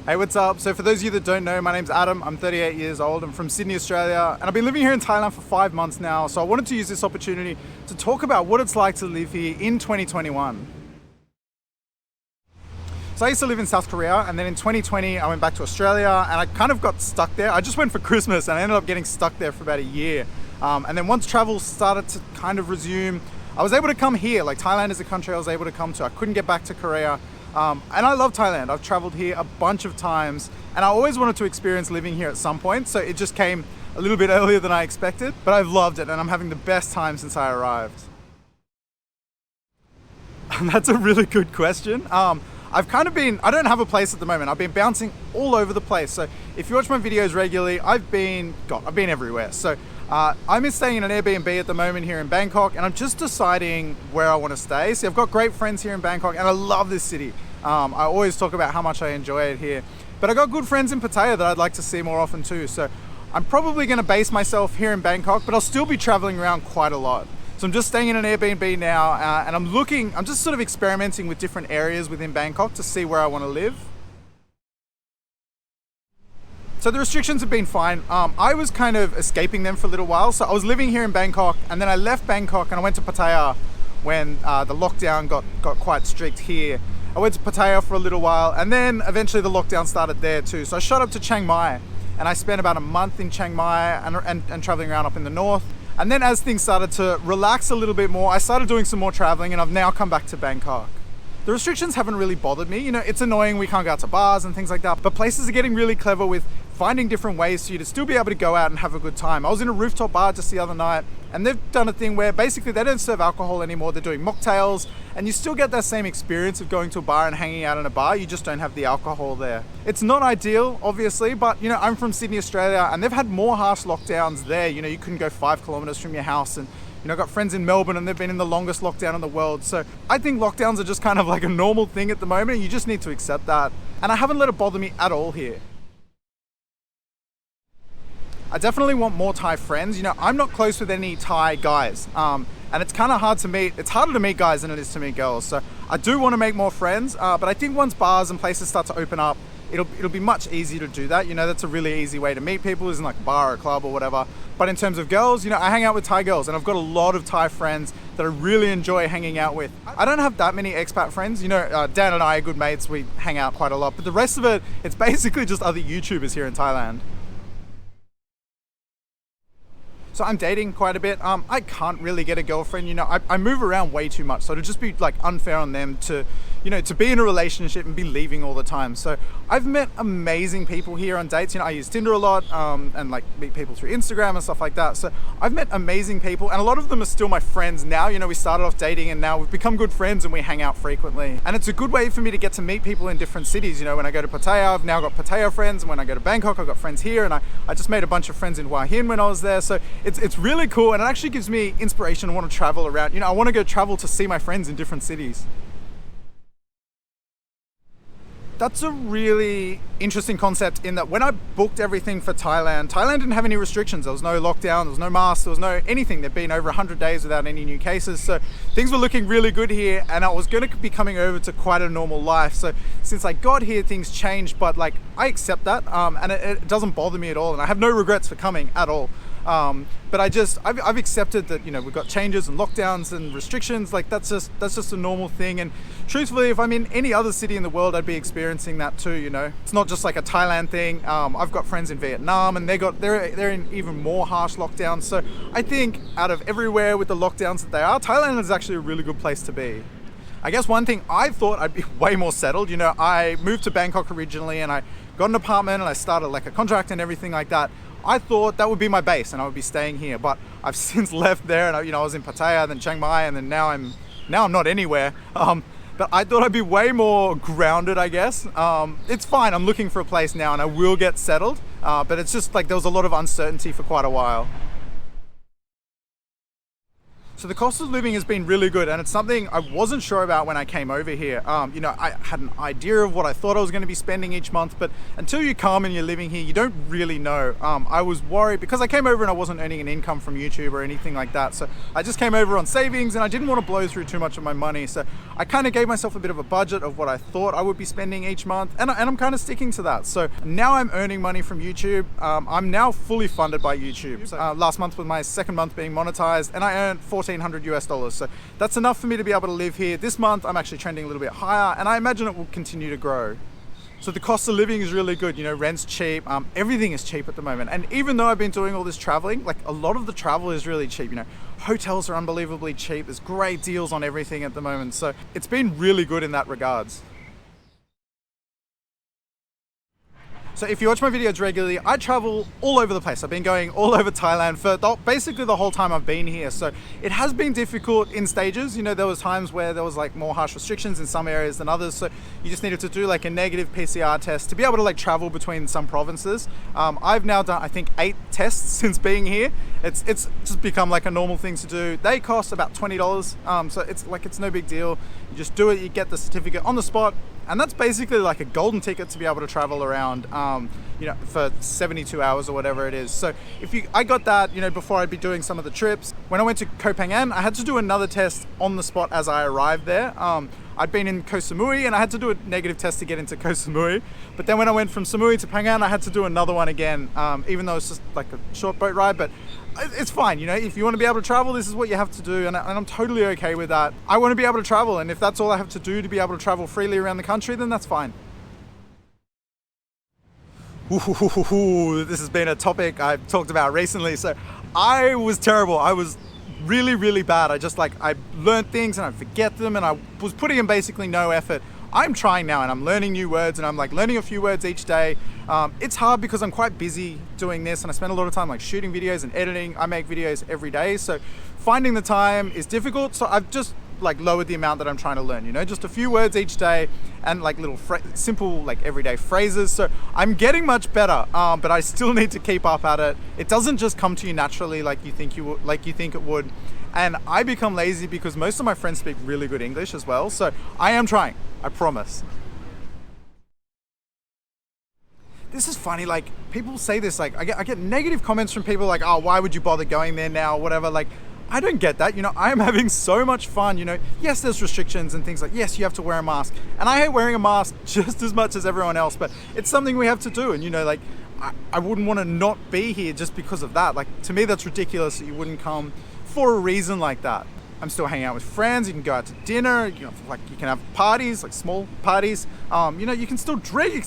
Hey, what's up? So for those of you that don't know, my name's Adam. I'm 38 years old. I'm from Sydney, Australia, and I've been living here in Thailand for 5 months now. So I wanted to use this opportunity to talk about what it's like to live here in 2021. So I used to live in South Korea, and then in 2020 I went back to Australia, and I kind of got stuck there. I just went for Christmas and I ended up getting stuck there for about a year. And then once travel started to kind of resume, I was able to come here. Like, Thailand is a country I was able to come to. I couldn't get back to Korea. And I love Thailand. I've traveled here a bunch of times, and I always wanted to experience living here at some point. So it just came a little bit earlier than I expected, but I've loved it and I'm having the best time since I arrived. That's a really good question. I've kind of been, I don't have a place at the moment. I've been bouncing all over the place. So if you watch my videos regularly, I've been everywhere. So I'm staying in an Airbnb at the moment here in Bangkok, and I'm just deciding where I want to stay. See, I've got great friends here in Bangkok and I love this city. I always talk about how much I enjoy it here, but I got good friends in Pattaya that I'd like to see more often too. So I'm probably going to base myself here in Bangkok, but I'll still be traveling around quite a lot. So I'm just staying in an Airbnb now, and I'm just sort of experimenting with different areas within Bangkok to see where I want to live. So the restrictions have been fine. I was kind of escaping them for a little while. So I was living here in Bangkok, and then I left Bangkok and I went to Pattaya when the lockdown got quite strict here. I went to Pattaya for a little while, and then eventually the lockdown started there too. So I shot up to Chiang Mai, and I spent about a month in Chiang Mai and traveling around up in the north. And then as things started to relax a little bit more, I started doing some more traveling, and I've now come back to Bangkok. The restrictions haven't really bothered me. You know, it's annoying, we can't go out to bars and things like that, but places are getting really clever with finding different ways for you to still be able to go out and have a good time. I was in a rooftop bar just the other night, and they've done a thing where basically they don't serve alcohol anymore. They're doing mocktails, and you still get that same experience of going to a bar and hanging out in a bar. You just don't have the alcohol there. It's not ideal, obviously, but you know, I'm from Sydney, Australia, and they've had more harsh lockdowns there. You know, you couldn't go 5 kilometers from your house, and you know, I've got friends in Melbourne and they've been in the longest lockdown in the world. So I think lockdowns are just kind of like a normal thing at the moment. You just need to accept that. And I haven't let it bother me at all here. I definitely want more Thai friends. You know, I'm not close with any Thai guys. And it's kind of hard to meet. It's harder to meet guys than it is to meet girls. So I do want to make more friends. But I think once bars and places start to open up, it'll be much easier to do that. You know, that's a really easy way to meet people, is in like a bar or a club or whatever. But in terms of girls, you know, I hang out with Thai girls, and I've got a lot of Thai friends that I really enjoy hanging out with. I don't have that many expat friends. You know, Dan and I are good mates. We hang out quite a lot, but the rest of it, it's basically just other YouTubers here in Thailand. So I'm dating quite a bit. I can't really get a girlfriend. You know, I move around way too much, so it'd just be like unfair on them to, you know, to be in a relationship and be leaving all the time. So I've met amazing people here on dates. You know, I use Tinder a lot, and like meet people through Instagram and stuff like that. So I've met amazing people, and a lot of them are still my friends now. You know, we started off dating and now we've become good friends and we hang out frequently. And it's a good way for me to get to meet people in different cities. You know, when I go to Pattaya, I've now got Pattaya friends, and when I go to Bangkok, I've got friends here, and I just made a bunch of friends in Hua Hin when I was there. So it's really cool, and it actually gives me inspiration. I want to travel around. You know, I want to go travel to see my friends in different cities. That's a really interesting concept, in that when I booked everything for Thailand didn't have any restrictions. There was no lockdown, there was no masks, there was no anything. There'd been over 100 days without any new cases. So things were looking really good here, and I was going to be coming over to quite a normal life. So since I got here, things changed, but like, I accept that, and it doesn't bother me at all. And I have no regrets for coming at all. But I've accepted that, you know, we've got changes and lockdowns and restrictions. Like, that's just a normal thing. And truthfully, if I'm in any other city in the world, I'd be experiencing that too. You know, it's not just like a Thailand thing. I've got friends in Vietnam, and they're in even more harsh lockdowns. So I think out of everywhere with the lockdowns that they are, Thailand is actually a really good place to be. I guess one thing, I thought I'd be way more settled. You know, I moved to Bangkok originally, and I got an apartment, and I started like a contract and everything like that. I thought that would be my base and I would be staying here, but I've since left there, and I was in Pattaya, then Chiang Mai, and then now I'm not anywhere. But I thought I'd be way more grounded, I guess. It's fine, I'm looking for a place now and I will get settled, but it's just like there was a lot of uncertainty for quite a while. So the cost of living has been really good, and it's something I wasn't sure about when I came over here. You know, I had an idea of what I thought I was going to be spending each month, but until you come and you're living here, you don't really know. I was worried because I came over and I wasn't earning an income from YouTube or anything like that. So I just came over on savings, and I didn't want to blow through too much of my money. So I kind of gave myself a bit of a budget of what I thought I would be spending each month, and I'm kind of sticking to that. So now I'm earning money from YouTube. I'm now fully funded by YouTube. So, last month was my second month being monetized, and I earned $1,400. So that's enough for me to be able to live here. This month I'm actually trending a little bit higher, and I imagine it will continue to grow. So the cost of living is really good. You know, rent's cheap. Everything is cheap at the moment. And even though I've been doing all this traveling, like a lot of the travel is really cheap. You know, hotels are unbelievably cheap. There's great deals on everything at the moment. So it's been really good in that regards. So if you watch my videos regularly, I travel all over the place. I've been going all over Thailand for basically the whole time I've been here. So it has been difficult in stages. You know, there was times where there was like more harsh restrictions in some areas than others. So you just needed to do like a negative PCR test to be able to like travel between some provinces. I've now done, I think, 8 tests since being here. It's just become like a normal thing to do. They cost about $20. So it's no big deal. You just do it, you get the certificate on the spot. And that's basically like a golden ticket to be able to travel around, you know, for 72 hours or whatever it is. So I got that, you know, before I'd be doing some of the trips. When I went to Koh Phangan, I had to do another test on the spot as I arrived there. I'd been in Koh Samui and I had to do a negative test to get into Koh Samui. But then when I went from Samui to Phangan, I had to do another one again, even though it's just like a short boat ride. But it's fine, you know, if you want to be able to travel, this is what you have to do, and I'm totally okay with that. I want to be able to travel, and if that's all I have to do to be able to travel freely around the country, then that's fine. Ooh, this has been a topic I've talked about recently. So I was terrible. I was really, really bad. I learned things and I forget them, and I was putting in basically no effort. I'm trying now, and I'm learning new words, and I'm like learning a few words each day. It's hard because I'm quite busy doing this, and I spend a lot of time like shooting videos and editing. I make videos every day, so finding the time is difficult. So I've just like lowered the amount that I'm trying to learn, you know, just a few words each day and like little simple like everyday phrases. So I'm getting much better, but I still need to keep up at it. It doesn't just come to you naturally like you think it would. And I become lazy because most of my friends speak really good English as well. So I am trying, I promise. This is funny, like people say this, like I get negative comments from people like, oh, why would you bother going there now, whatever. Like, I don't get that, you know. I am having so much fun, you know. Yes, there's restrictions and things like, yes, you have to wear a mask, and I hate wearing a mask just as much as everyone else, but it's something we have to do. And you know, like I wouldn't want to not be here just because of that. Like, to me, that's ridiculous that you wouldn't come for a reason like that. I'm still hanging out with friends. You can go out to dinner. You know, like you can have parties, like small parties. You know, you can still drink.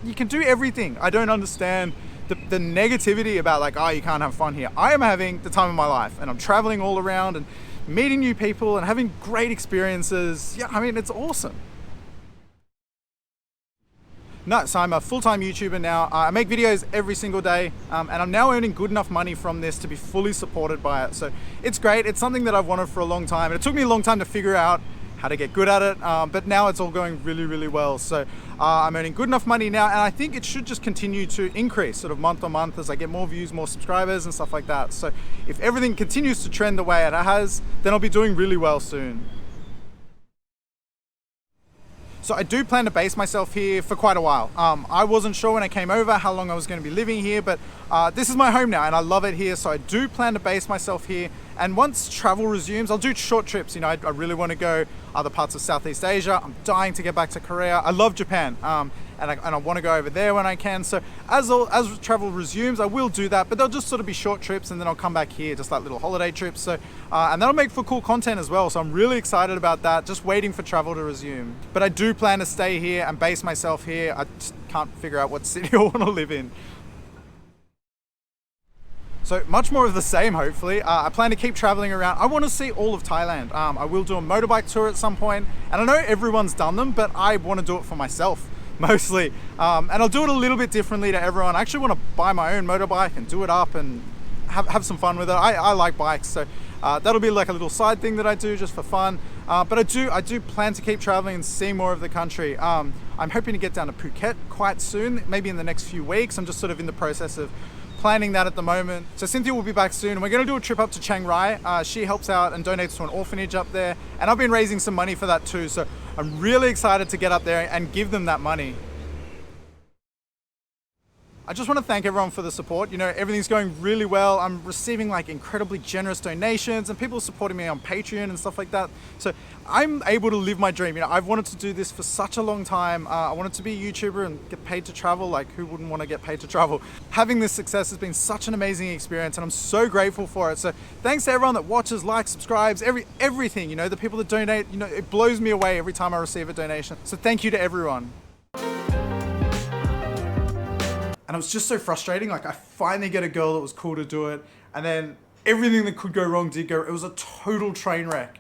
You can do everything. I don't understand the negativity about like, oh, you can't have fun here. I am having the time of my life, and I'm traveling all around and meeting new people and having great experiences. Yeah, I mean, it's awesome. No, so I'm a full-time YouTuber now. I make videos every single day, and I'm now earning good enough money from this to be fully supported by it. So it's great. It's something that I've wanted for a long time, and it took me a long time to figure out how to get good at it, but now it's all going really, really well. So I'm earning good enough money now, and I think it should just continue to increase sort of month on month as I get more views, more subscribers and stuff like that. So if everything continues to trend the way it has, then I'll be doing really well soon. So I do plan to base myself here for quite a while. I wasn't sure when I came over how long I was going to be living here, but this is my home now and I love it here. So I do plan to base myself here. And once travel resumes, I'll do short trips. You know, I really want to go other parts of Southeast Asia. I'm dying to get back to Korea. I love Japan. And I want to go over there when I can. So as travel resumes, I will do that, but they'll just sort of be short trips, and then I'll come back here, just like little holiday trips. So, and that'll make for cool content as well. So I'm really excited about that, just waiting for travel to resume. But I do plan to stay here and base myself here. I just can't figure out what city I want to live in. So much more of the same, hopefully. I plan to keep traveling around. I want to see all of Thailand. I will do a motorbike tour at some point, and I know everyone's done them, but I want to do it for myself. Mostly, and I'll do it a little bit differently to everyone. I actually want to buy my own motorbike and do it up and have some fun with it. I like bikes, so that'll be like a little side thing that I do just for fun. But I do plan to keep traveling and see more of the country. I'm hoping to get down to Phuket quite soon, maybe in the next few weeks. I'm just sort of in the process of planning that at the moment. So Cynthia will be back soon, and we're going to do a trip up to Chiang Rai. She helps out and donates to an orphanage up there, and I've been raising some money for that too. So I'm really excited to get up there and give them that money. I just want to thank everyone for the support. You know, everything's going really well. I'm receiving like incredibly generous donations and people supporting me on Patreon and stuff like that. So I'm able to live my dream. You know, I've wanted to do this for such a long time. I wanted to be a YouTuber and get paid to travel. Like, who wouldn't want to get paid to travel? Having this success has been such an amazing experience, and I'm so grateful for it. So thanks to everyone that watches, likes, subscribes, everything, you know, the people that donate, you know, it blows me away every time I receive a donation. So thank you to everyone. And it was just so frustrating. Like, I finally get a girl that was cool to do it, and then everything that could go wrong did go. It was a total train wreck.